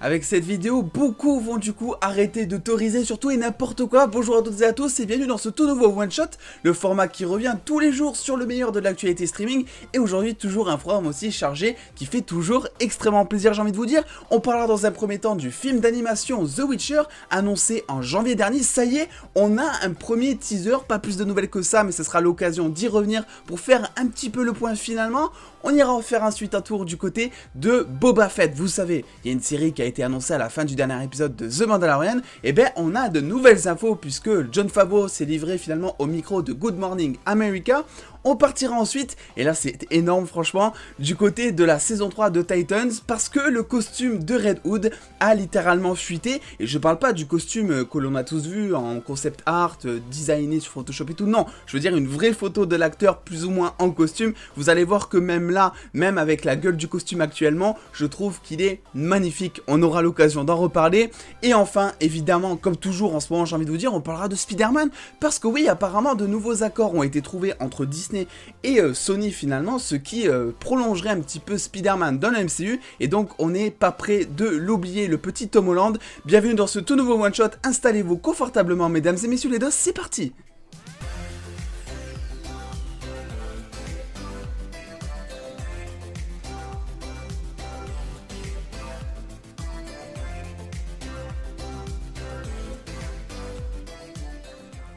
Avec cette vidéo, beaucoup vont du coup arrêter de theoriser sur tout et n'importe quoi. Bonjour à toutes et à tous et bienvenue dans ce tout nouveau one shot, le format qui revient tous les jours sur le meilleur de l'actualité streaming. Et aujourd'hui toujours un programme aussi chargé qui fait toujours extrêmement plaisir, j'ai envie de vous dire. On parlera dans un premier temps du film d'animation The Witcher, annoncé en janvier dernier. Ça y est, on a un premier teaser, pas plus de nouvelles que ça, mais ce sera l'occasion d'y revenir pour faire un petit peu le point finalement. On ira en faire ensuite un tour du côté de Boba Fett. Vous savez, il y a une série qui a été annoncée à la fin du dernier épisode de The Mandalorian. Et ben, on a de nouvelles infos puisque Jon Favreau s'est livré finalement au micro de Good Morning America. On partira ensuite, et là c'est énorme franchement, du côté de la saison 3 de Titans, parce que le costume de Red Hood a littéralement fuité, et je parle pas du costume que l'on a tous vu en concept art, designé sur Photoshop et tout, non, je veux dire une vraie photo de l'acteur plus ou moins en costume. Vous allez voir que même là, même avec la gueule du costume actuellement, je trouve qu'il est magnifique, on aura l'occasion d'en reparler. Et enfin, évidemment, comme toujours en ce moment j'ai envie de vous dire, on parlera de Spider-Man, parce que oui, apparemment de nouveaux accords ont été trouvés entre Disney et Sony finalement, ce qui prolongerait un petit peu Spider-Man dans le MCU, et donc on n'est pas prêt de l'oublier, le petit Tom Holland. Bienvenue dans ce tout nouveau one shot, installez-vous confortablement mesdames et messieurs les dos, c'est parti.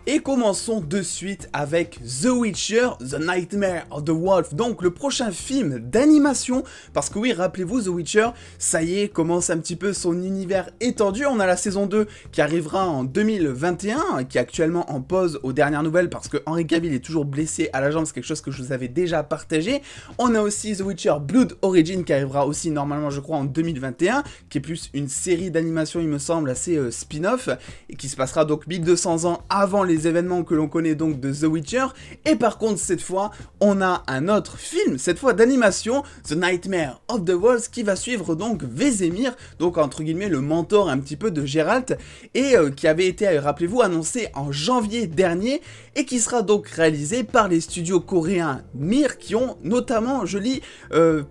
Et commençons de suite avec The Witcher, The Nightmare of the Wolf, donc le prochain film d'animation, parce que oui, rappelez-vous, The Witcher, ça y est, commence un petit peu son univers étendu. On a la saison 2 qui arrivera en 2021, qui est actuellement en pause aux dernières nouvelles, parce que Henry Cavill est toujours blessé à la jambe, c'est quelque chose que je vous avais déjà partagé. On a aussi The Witcher Blood Origin, qui arrivera aussi normalement, je crois, en 2021, qui est plus une série d'animation, il me semble, assez spin-off, et qui se passera donc 1200 ans avant les événements que l'on connaît donc de The Witcher. Et par contre cette fois on a un autre film, cette fois d'animation, The Nightmare of the Wolf, qui va suivre donc Vesemir, donc entre guillemets le mentor un petit peu de Geralt, et qui avait été, rappelez-vous, annoncé en janvier dernier, et qui sera donc réalisé par les studios coréens Mir, qui ont notamment, je lis,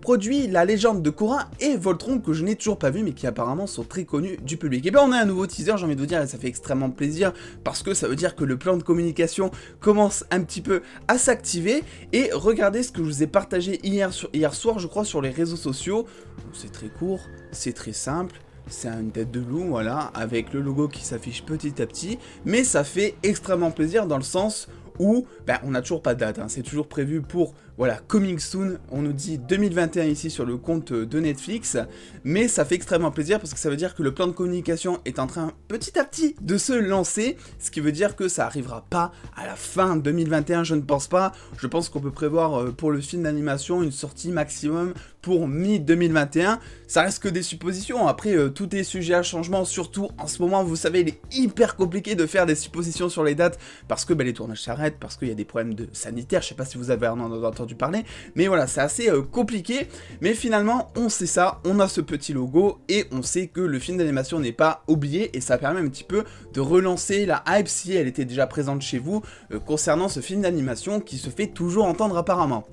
produit La Légende de Korra et Voltron, que je n'ai toujours pas vu mais qui apparemment sont très connus du public. Et bien on a un nouveau teaser, j'ai envie de vous dire, et ça fait extrêmement plaisir parce que ça veut dire que le plan de communication commence un petit peu à s'activer. Et regardez ce que je vous ai partagé hier soir, je crois, sur les réseaux sociaux. C'est très court, c'est très simple. C'est une tête de loup, voilà, avec le logo qui s'affiche petit à petit, mais ça fait extrêmement plaisir dans le sens où, on n'a toujours pas de date, hein, c'est toujours prévu pour, voilà, coming soon, on nous dit 2021 ici sur le compte de Netflix, mais ça fait extrêmement plaisir parce que ça veut dire que le plan de communication est en train petit à petit de se lancer, ce qui veut dire que ça arrivera pas à la fin 2021, je ne pense pas. Je pense qu'on peut prévoir pour le film d'animation une sortie maximum pour mi-2021, ça reste que des suppositions, après tout est sujet à changement, surtout en ce moment, vous savez, il est hyper compliqué de faire des suppositions sur les dates, parce que les tournages s'arrêtent, parce qu'il y a des problèmes sanitaires, je sais pas si vous avez entendu parler, mais voilà, c'est assez compliqué, mais finalement, on sait ça, on a ce petit logo, et on sait que le film d'animation n'est pas oublié, et ça permet un petit peu de relancer la hype, si elle était déjà présente chez vous, concernant ce film d'animation qui se fait toujours entendre apparemment.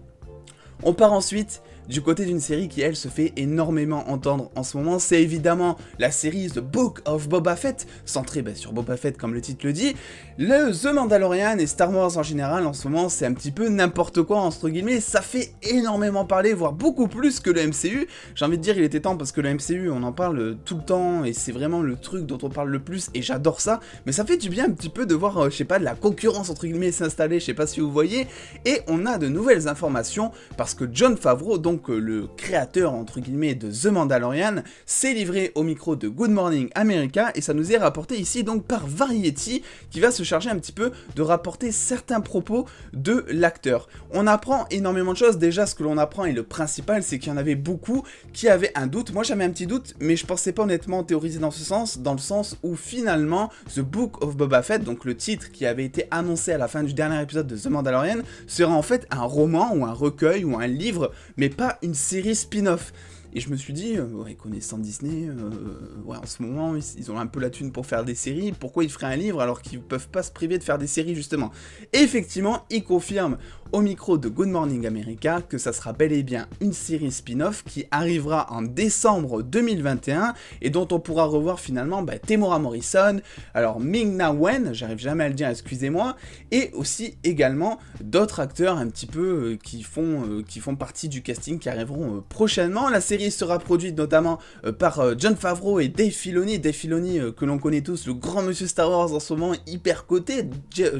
On part ensuite du côté d'une série qui, elle, se fait énormément entendre en ce moment. C'est évidemment la série The Book of Boba Fett, centrée sur Boba Fett comme le titre le dit. Le The Mandalorian et Star Wars en général, en ce moment, c'est un petit peu n'importe quoi, entre guillemets. Ça fait énormément parler, voire beaucoup plus que le MCU. J'ai envie de dire, il était temps, parce que le MCU, on en parle tout le temps, et c'est vraiment le truc dont on parle le plus, et j'adore ça. Mais ça fait du bien un petit peu de voir, je sais pas, de la concurrence, entre guillemets, s'installer, je sais pas si vous voyez. Et on a de nouvelles informations, parce que Jon Favreau, donc le créateur entre guillemets de The Mandalorian, s'est livré au micro de Good Morning America, et ça nous est rapporté ici donc par Variety, qui va se charger un petit peu de rapporter certains propos de l'acteur. On apprend énormément de choses. Déjà, ce que l'on apprend, et le principal, c'est qu'il y en avait beaucoup qui avaient un doute. Moi j'avais un petit doute, mais je pensais pas honnêtement théoriser dans ce sens, dans le sens où finalement The Book of Boba Fett, donc le titre qui avait été annoncé à la fin du dernier épisode de The Mandalorian, sera en fait un roman ou un recueil ou un livre, mais pas une série spin-off. et je me suis dit, ouais, connaissant Disney, ouais, en ce moment, ils ont un peu la thune pour faire des séries, pourquoi ils feraient un livre alors qu'ils peuvent pas se priver de faire des séries, justement. Et effectivement, ils confirment au micro de Good Morning America que ça sera bel et bien une série spin-off qui arrivera en décembre 2021 et dont on pourra revoir finalement Temuera Morrison, alors Ming-Na Wen, j'arrive jamais à le dire, excusez-moi, et aussi également d'autres acteurs un petit peu qui font partie du casting qui arriveront prochainement. La série sera produite notamment par Jon Favreau et Dave Filoni, que l'on connaît tous, le grand monsieur Star Wars en ce moment, hyper coté,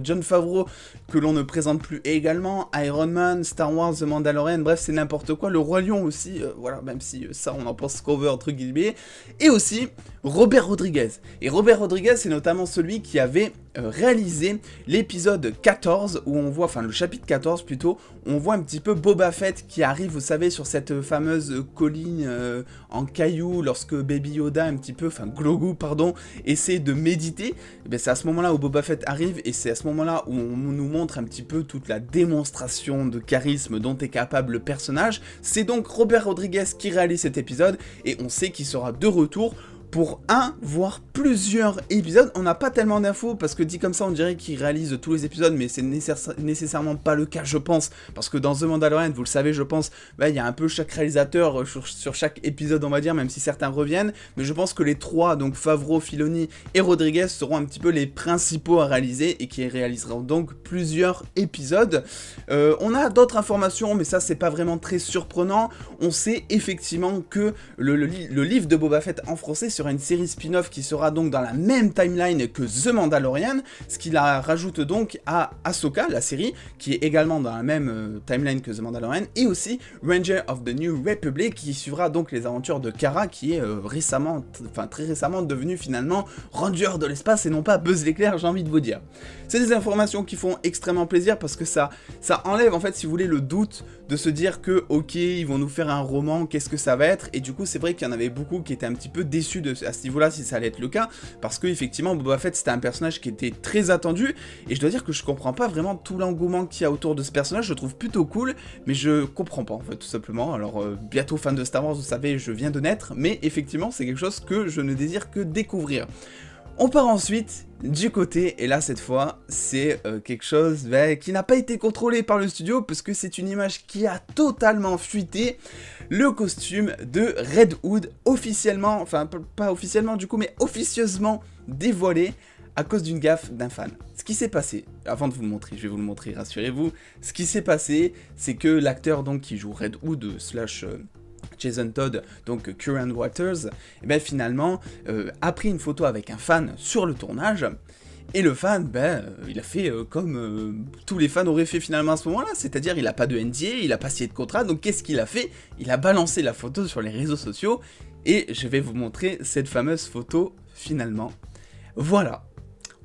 Jon Favreau que l'on ne présente plus également, Iron Man, Star Wars, The Mandalorian, bref c'est n'importe quoi, le Roi Lion aussi, voilà, même si ça on en pense cover entre guillemets, et aussi Robert Rodriguez. Et Robert Rodriguez c'est notamment celui qui avait réalisé l'épisode 14, où on voit, enfin le chapitre 14 plutôt, on voit un petit peu Boba Fett qui arrive, vous savez, sur cette fameuse colline en cailloux, lorsque Baby Yoda un petit peu, enfin Grogu pardon, essaie de méditer. Et bien c'est à ce moment là où Boba Fett arrive, et c'est à ce moment là où on nous montre un petit peu toute la démonstration de charisme dont est capable le personnage. C'est donc Robert Rodriguez qui réalise cet épisode, et on sait qu'il sera de retour pour un, voire plusieurs épisodes. On n'a pas tellement d'infos, parce que dit comme ça, on dirait qu'il réalise tous les épisodes, mais c'est nécessairement pas le cas, je pense, parce que dans The Mandalorian, vous le savez, je pense, il y a un peu chaque réalisateur sur chaque épisode, on va dire, même si certains reviennent, mais je pense que les trois, donc Favreau, Filoni et Rodriguez, seront un petit peu les principaux à réaliser, et qui réaliseront donc plusieurs épisodes. On a d'autres informations, mais ça, c'est pas vraiment très surprenant. On sait effectivement que le livre de Boba Fett en français sera une série spin-off qui sera donc dans la même timeline que The Mandalorian, ce qui la rajoute donc à Ahsoka, la série, qui est également dans la même timeline que The Mandalorian, et aussi Ranger of the New Republic, qui suivra donc les aventures de Cara, qui est très récemment devenu finalement Ranger de l'espace et non pas Buzz l'éclair, j'ai envie de vous dire. C'est des informations qui font extrêmement plaisir, parce que ça enlève en fait, si vous voulez, le doute de se dire que ok, ils vont nous faire un roman, qu'est-ce que ça va être, et du coup c'est vrai qu'il y en avait beaucoup qui étaient un petit peu déçus à ce niveau-là, si ça allait être le cas, parce que effectivement Boba Fett c'était un personnage qui était très attendu, et je dois dire que je comprends pas vraiment tout l'engouement qu'il y a autour de ce personnage. Je le trouve plutôt cool, mais je comprends pas en fait, tout simplement. Alors bientôt fan de Star Wars, vous savez, je viens de naître, mais effectivement c'est quelque chose que je ne désire que découvrir. On part ensuite du côté, et là cette fois, c'est quelque chose qui n'a pas été contrôlé par le studio, parce que c'est une image qui a totalement fuité, le costume de Red Hood, officiellement, enfin pas officiellement du coup, mais officieusement dévoilé à cause d'une gaffe d'un fan. Ce qui s'est passé, avant de vous le montrer, je vais vous le montrer, rassurez-vous, ce qui s'est passé, c'est que l'acteur donc qui joue Red Hood, Jason Todd, donc Curran Waters, et bien finalement a pris une photo avec un fan sur le tournage, et le fan, il a fait comme tous les fans auraient fait finalement à ce moment-là, c'est-à-dire il n'a pas de NDA, il n'a pas signé de contrat, donc qu'est-ce qu'il a fait? Il a balancé la photo sur les réseaux sociaux, et je vais vous montrer cette fameuse photo finalement. Voilà,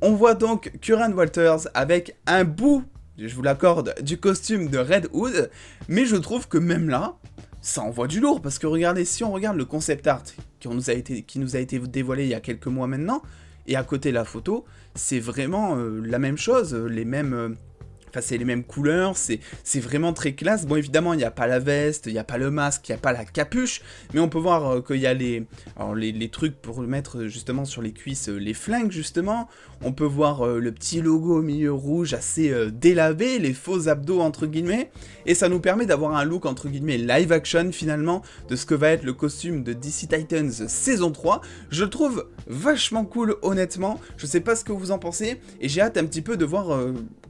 on voit donc Curran Waters avec un bout, je vous l'accorde, du costume de Red Hood, mais je trouve que même là, ça envoie du lourd, parce que regardez, si on regarde le concept art qui nous a été dévoilé il y a quelques mois maintenant, et à côté la photo, c'est vraiment la même chose, c'est les mêmes couleurs, c'est vraiment très classe. Bon, évidemment, il n'y a pas la veste, il n'y a pas le masque, il n'y a pas la capuche, mais on peut voir qu'il y a les trucs pour mettre justement sur les cuisses les flingues, justement. On peut voir le petit logo au milieu rouge assez délavé, les faux abdos, entre guillemets, et ça nous permet d'avoir un look, entre guillemets, live action, finalement, de ce que va être le costume de DC Titans saison 3. Je le trouve vachement cool, honnêtement. Je sais pas ce que vous en pensez, et j'ai hâte un petit peu de voir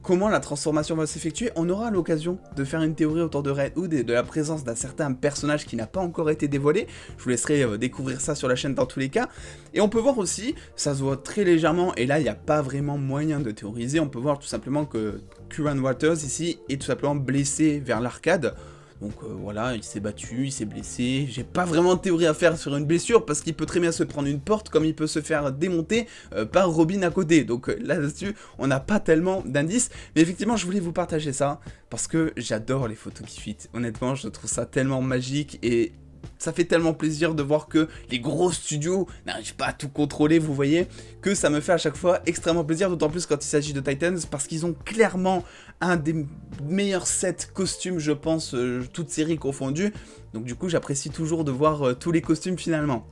comment la transformation va s'effectuer. On aura l'occasion de faire une théorie autour de Red Hood et de la présence d'un certain personnage qui n'a pas encore été dévoilé. Je vous laisserai découvrir ça sur la chaîne dans tous les cas. Et on peut voir aussi, ça se voit très légèrement, et là il n'y a pas vraiment moyen de théoriser, on peut voir tout simplement que Curran Waters ici est tout simplement blessé vers l'arcade. Donc voilà, il s'est battu, il s'est blessé, j'ai pas vraiment de théorie à faire sur une blessure, parce qu'il peut très bien se prendre une porte, comme il peut se faire démonter par Robin à côté, donc là-dessus, on n'a pas tellement d'indices, mais effectivement, je voulais vous partager ça, parce que j'adore les photos qui fit, honnêtement, je trouve ça tellement magique, et Ça fait tellement plaisir de voir que les gros studios n'arrivent pas à tout contrôler, vous voyez, que ça me fait à chaque fois extrêmement plaisir, d'autant plus quand il s'agit de Titans, parce qu'ils ont clairement un des meilleurs sets costumes, je pense, toutes séries confondues. Donc du coup, j'apprécie toujours de voir tous les costumes finalement.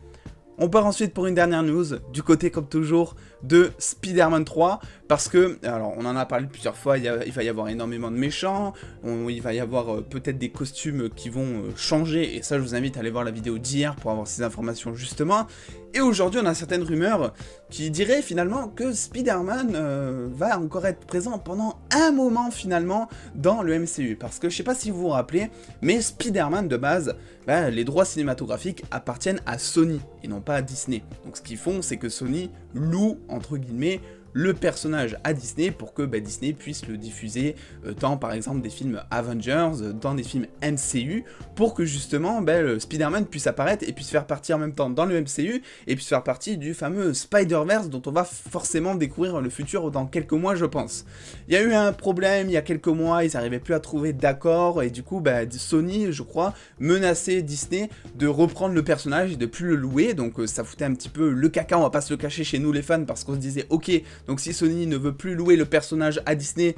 On part ensuite pour une dernière news, du côté comme toujours de Spider-Man 3, parce que, alors on en a parlé plusieurs fois, il va y avoir énormément de méchants, il va y avoir peut-être des costumes qui vont changer, et ça je vous invite à aller voir la vidéo d'hier pour avoir ces informations justement. Et aujourd'hui on a certaines rumeurs qui diraient finalement que Spider-Man va encore être présent pendant un moment finalement dans le MCU, parce que je sais pas si vous vous rappelez, mais Spider-Man de base, les droits cinématographiques appartiennent à Sony et non pas à Disney. Donc ce qu'ils font, c'est que Sony loue, entre guillemets, le personnage à Disney pour que Disney puisse le diffuser dans par exemple des films Avengers, dans des films MCU, pour que justement le Spider-Man puisse apparaître et puisse faire partie en même temps dans le MCU et puisse faire partie du fameux Spider-Verse dont on va forcément découvrir le futur dans quelques mois je pense. Il y a eu un problème il y a quelques mois, ils n'arrivaient plus à trouver d'accord et du coup Sony je crois menaçait Disney de reprendre le personnage et de plus le louer, donc ça foutait un petit peu le caca, on va pas se le cacher chez nous les fans, parce qu'on se disait ok, donc si Sony ne veut plus louer le personnage à Disney,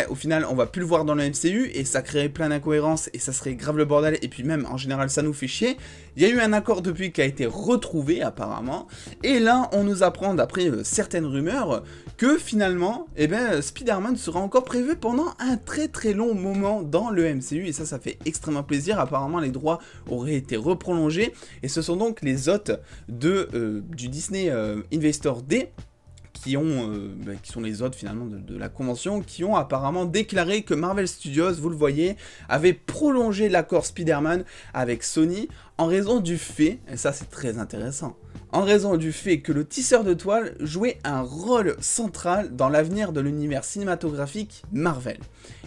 au final on va plus le voir dans le MCU et ça créerait plein d'incohérences et ça serait grave le bordel et puis même en général ça nous fait chier. Il y a eu un accord depuis qui a été retrouvé apparemment et là on nous apprend d'après certaines rumeurs que finalement Spider-Man sera encore prévu pendant un très long moment dans le MCU et ça fait extrêmement plaisir. Apparemment les droits auraient été reprolongés et ce sont donc les hôtes du Disney Investor Day qui sont les hôtes finalement de la convention, qui ont apparemment déclaré que Marvel Studios, vous le voyez, avait prolongé l'accord Spider-Man avec Sony en raison du fait, et ça c'est très intéressant, en raison du fait que le tisseur de toile jouait un rôle central dans l'avenir de l'univers cinématographique Marvel.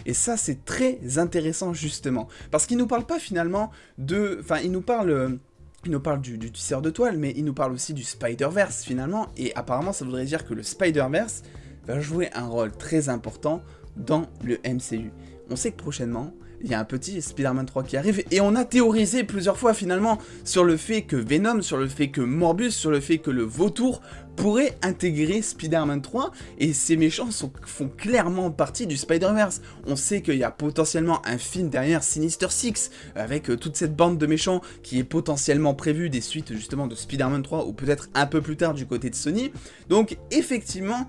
Et ça c'est très intéressant justement, parce qu'il nous parle pas finalement de... Enfin il nous parle du tisseur de toile, mais il nous parle aussi du Spider-Verse finalement, et apparemment ça voudrait dire que le Spider-Verse va jouer un rôle très important dans le MCU. On sait que prochainement, il y a un petit Spider-Man 3 qui arrive, et on a théorisé plusieurs fois finalement sur le fait que Venom, sur le fait que Morbus, sur le fait que le Vautour pourrait intégrer Spider-Man 3, et ces méchants font clairement partie du Spider-Verse. On sait qu'il y a potentiellement un film derrière Sinister Six, avec toute cette bande de méchants qui est potentiellement prévue des suites justement de Spider-Man 3, ou peut-être un peu plus tard du côté de Sony. Donc effectivement,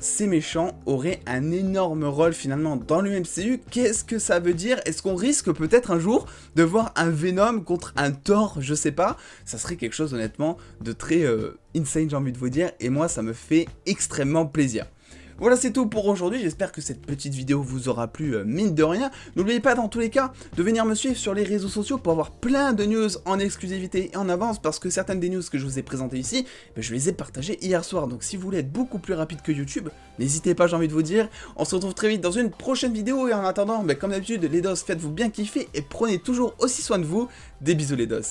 ces méchants auraient un énorme rôle finalement dans le MCU. Qu'est-ce que ça veut dire? Est-ce qu'on risque peut-être un jour de voir un Venom contre un Thor? Je sais pas, ça serait quelque chose honnêtement de très insane, j'ai envie de vous dire, et moi ça me fait extrêmement plaisir. Voilà, c'est tout pour aujourd'hui, j'espère que cette petite vidéo vous aura plu mine de rien. N'oubliez pas dans tous les cas de venir me suivre sur les réseaux sociaux pour avoir plein de news en exclusivité et en avance, parce que certaines des news que je vous ai présentées ici, je les ai partagées hier soir. Donc si vous voulez être beaucoup plus rapide que YouTube, n'hésitez pas, j'ai envie de vous dire. On se retrouve très vite dans une prochaine vidéo, et en attendant, comme d'habitude, les dos, faites-vous bien kiffer et prenez toujours aussi soin de vous. Des bisous les dos.